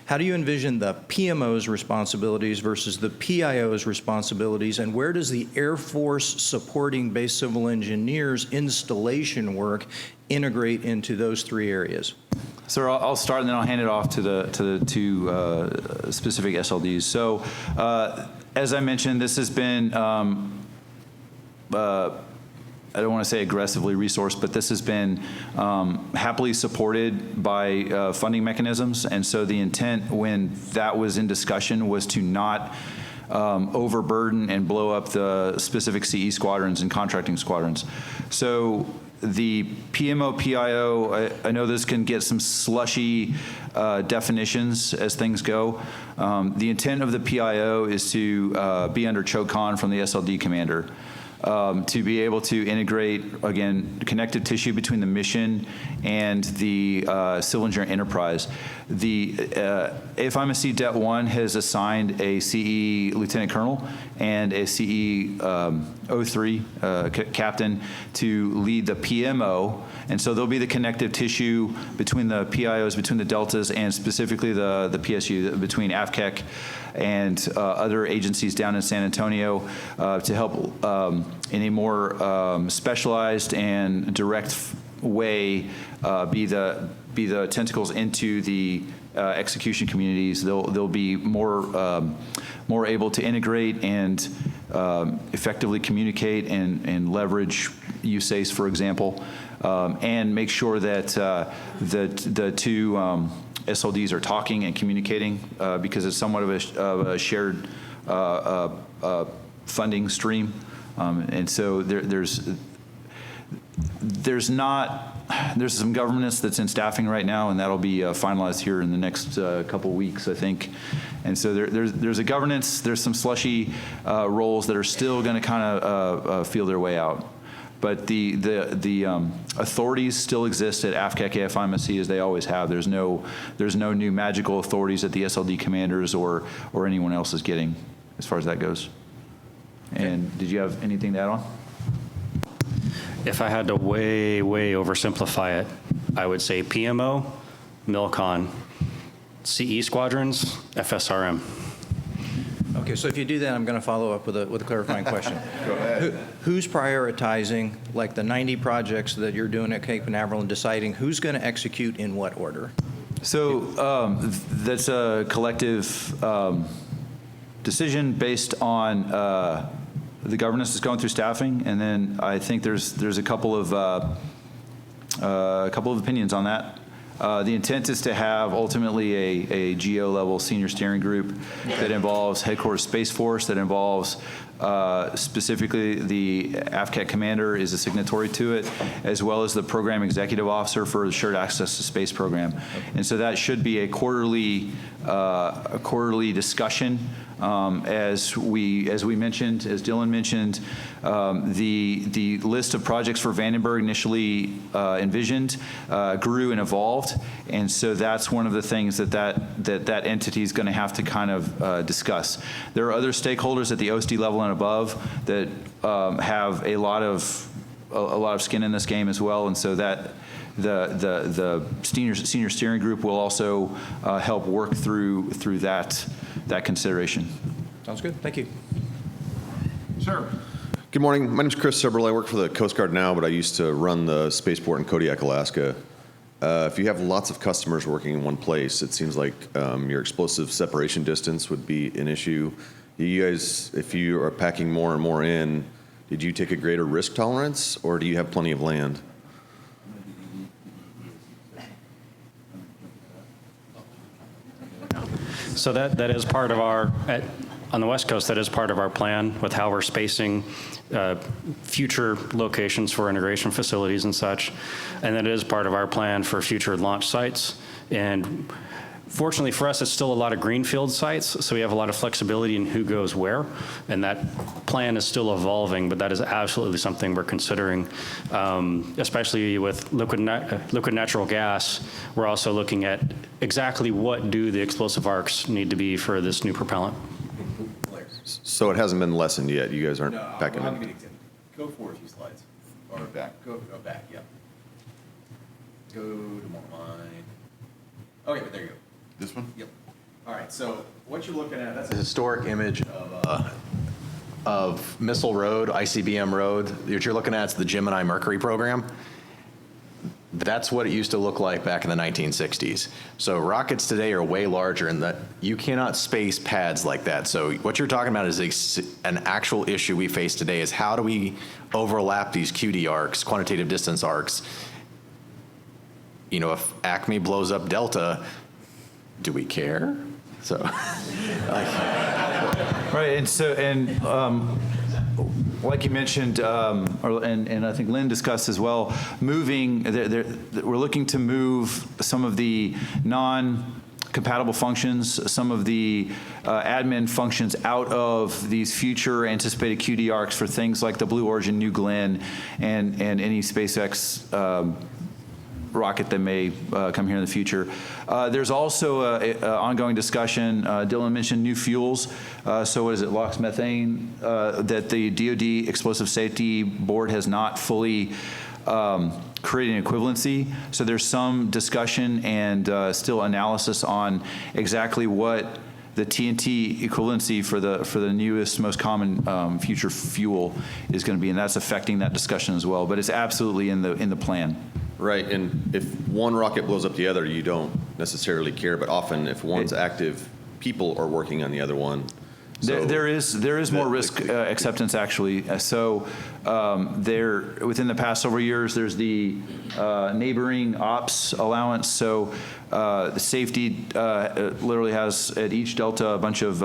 how do you envision the PMO's responsibilities versus the PIO's responsibilities, and where does the Air Force supporting base civil engineers installation work integrate into those three areas? So I'll start, and then I'll hand it off to the two specific SLDs. So as I mentioned, this has been, I don't want to say aggressively resourced, but this has been happily supported by funding mechanisms. And so the intent when that was in discussion was to not overburden and blow up the specific CE squadrons and contracting squadrons. So the PMO, PIO, I know this can get some slushy definitions as things go. The intent of the PIO is to be under CHOCON from the SLD commander. to be able to integrate, again, connective tissue between the mission and the civil engineering enterprise. The AFIMSC Det 1 has assigned a CE lieutenant colonel and a CE 03 captain to lead the PMO, and so there'll be the connective tissue between the PIOs, between the deltas, and specifically the PSU, between AFCEC and other agencies down in San Antonio to help in a more specialized and direct way be the tentacles into the execution communities. They'll be more able to integrate and effectively communicate and leverage USACE, for example, and make sure that the two SLDs are talking and communicating because it's somewhat of a shared funding stream, and so there's some governance that's in staffing right now, and that'll be finalized here in the next couple weeks, I think. And so there's a governance. There's some slushy roles that are still going to kind of feel their way out. But the authorities still exist at AFCEC, AFIMSC as they always have. There's no new magical authorities that the SLD commanders or anyone else is getting, as far as that goes. And did you have anything to add on? If I had to way oversimplify it, I would say PMO, MILCON, CE squadrons, FSRM. Okay, so if you do that, I'm going to follow up with a clarifying question. Go ahead. Who's prioritizing, like the 90 projects that you're doing at Cape Canaveral, and deciding who's going to execute in what order? So that's a collective decision based on the governance that's going through staffing, and then I think there's a couple of opinions on that. The intent is to have ultimately a GO level senior steering group that involves Headquarters Space Force, that involves specifically the AFCEC commander is a signatory to it, as well as the program executive officer for the Shared Access to Space program. And so that should be a quarterly discussion. As we mentioned, as Dylan mentioned, the list of projects for Vandenberg initially envisioned grew and evolved, and so that's one of the things that entity is going to have to kind of discuss. There are other stakeholders at the OSD level and above that have a lot of skin in this game as well, and so that the senior steering group will also help work through that consideration. Sounds good. Thank you. Sure. Good morning. My name is Chris Seberl. I work for the Coast Guard now, but I used to run the Spaceport in Kodiak, Alaska. If you have lots of customers working in one place, it seems like your explosive separation distance would be an issue. You guys, if you are packing more and more in, did you take a greater risk tolerance, or do you have plenty of land? So that is part of our, on the West Coast, that is part of our plan with how we're spacing future locations for integration facilities and such. And that is part of our plan for future launch sites. And fortunately for us, it's still a lot of greenfield sites, so we have a lot of flexibility in who goes where. And that plan is still evolving, but that is absolutely something we're considering, especially with liquid natural gas. We're also looking at exactly what do the explosive arcs need to be for this new propellant. So it hasn't been lessened yet. You guys aren't packing in. Go forward a few slides. Or back. Go back, yeah. Go to more line. Okay, there you go. This one? Yep. All right, so what you're looking at, that's a historic image of Missile Road, ICBM Road. What you're looking at is the Gemini Mercury program. That's what it used to look like back in the 1960s. So rockets today are way larger, and that you cannot space pads like that. So what you're talking about is an actual issue we face today is how do we overlap these QD arcs, quantitative distance arcs. You know, if Acme blows up Delta, do we care? So, Right, like you mentioned, and I think Lynn discussed as well, moving. We're looking to move some of the compatible functions, some of the admin functions out of these future anticipated QD arcs for things like the Blue Origin, New Glenn, and any SpaceX rocket that may come here in the future. There's also an ongoing discussion. Dylan mentioned new fuels. So what is it, LOX methane, that the DoD Explosive Safety Board has not fully creating equivalency. So there's some discussion and still analysis on exactly what the TNT equivalency for the newest, most common future fuel is going to be, and that's affecting that discussion as well. But it's absolutely in the plan. Right, and if one rocket blows up the other, you don't necessarily care, but often if one's active, people are working on the other one. So There is more risk acceptance, actually. So there, within the past several years, there's the neighboring ops allowance. So the safety literally has at each Delta a bunch of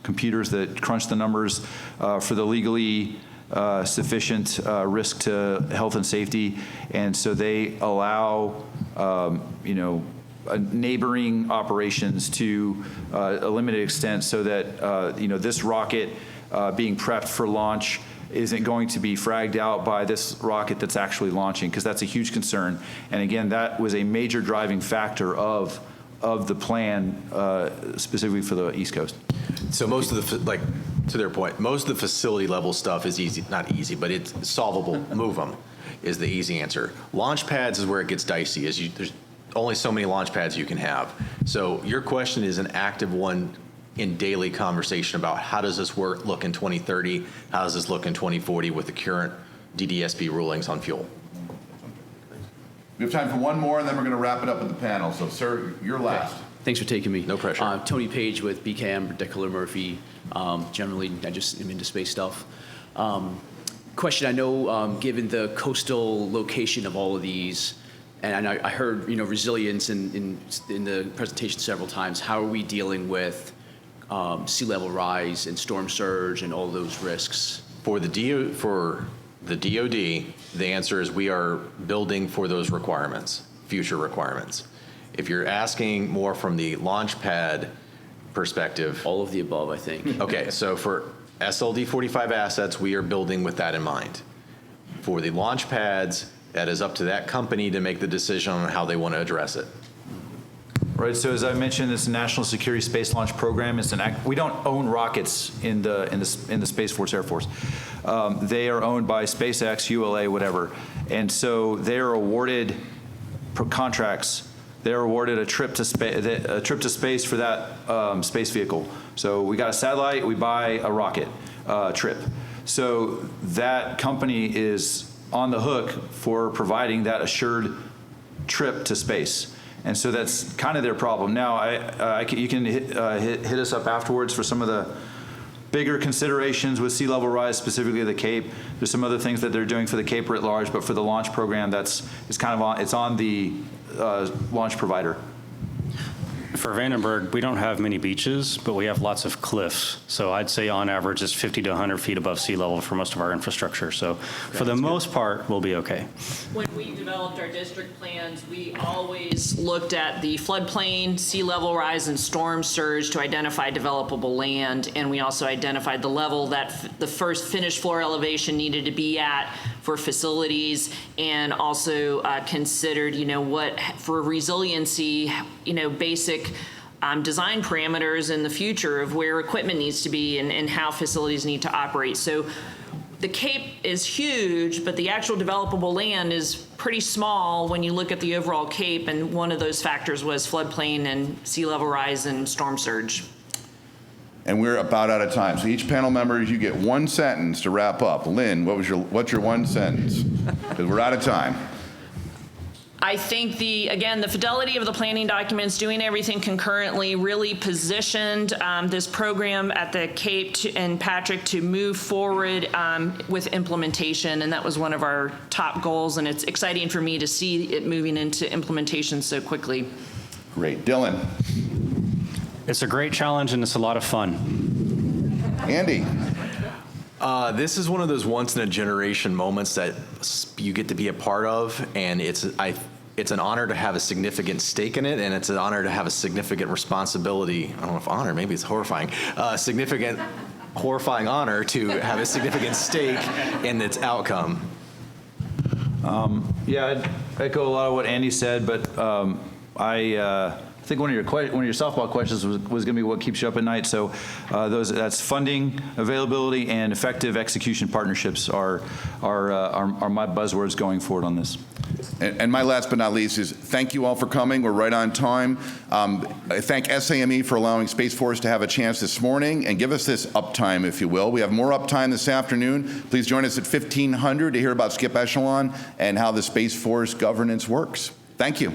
computers that crunch the numbers for the legally sufficient risk to health and safety, and so they allow neighboring operations to a limited extent, so that this rocket being prepped for launch isn't going to be fragged out by this rocket that's actually launching, because that's a huge concern. And again, that was a major driving factor of the plan specifically for the East Coast. So most of the, to their point, most of the facility level stuff is easy, not easy, but it's solvable. Move them is the easy answer. Launch pads is where it gets dicey. There's only so many launch pads you can have. So your question is an active one in daily conversation about how does this look in 2030? How does this look in 2040 with the current DDSP rulings on fuel? We have time for one more, and then we're going to wrap it up with the panel. So, sir, you're last. Thanks for taking me. No pressure. Tony Page with BCAM, Declan Murphy. Generally, I just am into space stuff. Question, I know given the coastal location of all of these, and I heard resilience in the presentation several times, how are we dealing with sea level rise and storm surge and all those risks? For the DoD, the answer is we are building for those requirements, future requirements. If you're asking more from the launch pad perspective. All of the above, I think. Okay, so for SLD 45 assets, we are building with that in mind. For the launch pads, that is up to that company to make the decision on how they want to address it. Right. So as I mentioned, it's a national security space launch program. It's we don't own rockets in the Space Force Air Force. They are owned by SpaceX, ULA, whatever, and so they are awarded contracts. They're awarded a trip to space for that space vehicle. So we got a satellite, we buy a rocket trip. So that company is on the hook for providing that assured trip to space. And so that's kind of their problem. Now, you can hit us up afterwards for some of the bigger considerations with sea level rise, specifically the Cape. There's some other things that they're doing for the Cape writ large, but for the launch program, it's on the launch provider. For Vandenberg, we don't have many beaches, but we have lots of cliffs. So I'd say on average it's 50 to 100 feet above sea level for most of our infrastructure. So for the most part, we'll be okay. When we developed our district plans, we always looked at the floodplain, sea level rise, and storm surge to identify developable land. And we also identified the level that the first finished floor elevation needed to be at for facilities, and also considered, what for resiliency, basic design parameters in the future of where equipment needs to be and how facilities need to operate. So the Cape is huge, but the actual developable land is pretty small when you look at the overall Cape, and one of those factors was floodplain and sea level rise and storm surge. And we're about out of time. So each panel member, you get one sentence to wrap up. Lynn, what's your one sentence? Because we're out of time. I think the fidelity of the planning documents, doing everything concurrently, really positioned this program at the Cape and Patrick to move forward with implementation, and that was one of our top goals, and it's exciting for me to see it moving into implementation so quickly. Great. Dylan. It's a great challenge and it's a lot of fun. Andy. This is one of those once in a generation moments that you get to be a part of, and it's it's an honor to have a significant stake in it, and it's an honor to have a significant responsibility. I don't know if honor, maybe it's horrifying. Significant, horrifying honor to have a significant stake in its outcome. Yeah, I'd echo a lot of what Andy said, but I think one of your softball questions was going to be what keeps you up at night. So that's funding, availability, and effective execution partnerships are my buzzwords going forward on this. And my last but not least is thank you all for coming. We're right on time. I thank SAME for allowing Space Force to have a chance this morning and give us this uptime, if you will. We have more uptime this afternoon. Please join us at 1500 to hear about Skip Echelon and how the Space Force governance works. Thank you.